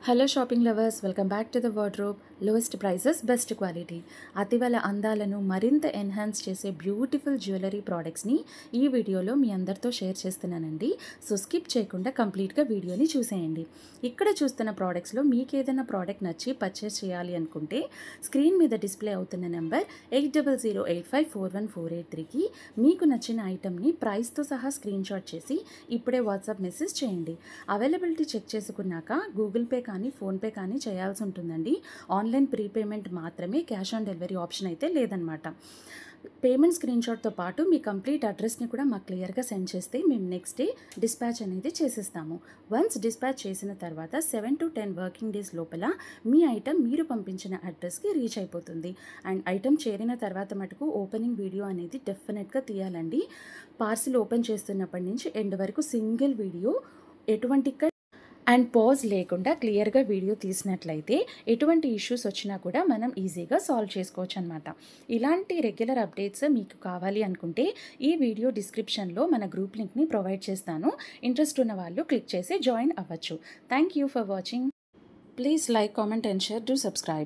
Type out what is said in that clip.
Hello shopping lovers, welcome back to the wardrobe. Lowest prices, best quality. అతివల అందాలను మరింత enhance చేసే beautiful jewellery ప్రోడక్ట్స్ని ఈ వీడియోలో మీ అందరితో షేర్ చేస్తున్నానండి. సో స్కిప్ చేయకుండా కంప్లీట్గా వీడియోని చూసేయండి. ఇక్కడ చూస్తున్న ప్రోడక్ట్స్లో మీకు ఏదైనా ప్రోడక్ట్ నచ్చి పర్చేస్ చేయాలి అనుకుంటే స్క్రీన్ మీద డిస్ప్లే అవుతున్న నెంబర్ 8008541483కి మీకు నచ్చిన ఐటెంని ప్రైస్తో సహా స్క్రీన్ షాట్ చేసి ఇప్పుడే వాట్సాప్ మెసేజ్ చేయండి. అవైలబిలిటీ చెక్ చేసుకున్నాక గూగుల్ పే కానీ ఫోన్పే కానీ చేయాల్సి ఉంటుందండి. ఆన్లైన్ ప్రీపేమెంట్ మాత్రమే, క్యాష్ ఆన్ డెలివరీ ఆప్షన్ అయితే లేదనమాట. పేమెంట్ స్క్రీన్ షాట్తో పాటు మీ కంప్లీట్ అడ్రస్ని కూడా మాకు క్లియర్గా సెండ్ చేస్తే మేము నెక్స్ట్ డే డిస్పాచ్ అనేది చేసేస్తాము. వన్స్ డిస్పాచ్ చేసిన తర్వాత 7 to 10 వర్కింగ్ డేస్ లోపల మీ ఐటెం మీరు పంపించిన అడ్రస్కి రీచ్ అయిపోతుంది. అండ్ ఐటెం చేరిన తర్వాత మటుకు ఓపెనింగ్ వీడియో అనేది డెఫినెట్గా తీయాలండి. పార్సిల్ ఓపెన్ చేస్తున్నప్పటి నుంచి ఎండ్ వరకు సింగిల్ వీడియో, ఎటువంటి అండ్ పాజ్ లేకుండా క్లియర్గా వీడియో తీసినట్లయితే ఎటువంటి ఇష్యూస్ వచ్చినా కూడా మనం ఈజీగా సాల్వ్ చేసుకోవచ్చు అనమాట. ఇలాంటి రెగ్యులర్ అప్డేట్స్ మీకు కావాలి అనుకుంటే ఈ వీడియో డిస్క్రిప్షన్లో మన గ్రూప్ లింక్ని ప్రొవైడ్ చేస్తాను. ఇంట్రెస్ట్ ఉన్న వాళ్ళు క్లిక్ చేసి జాయిన్ అవ్వచ్చు. Thank you for watching. Please like, comment and share. Do subscribe.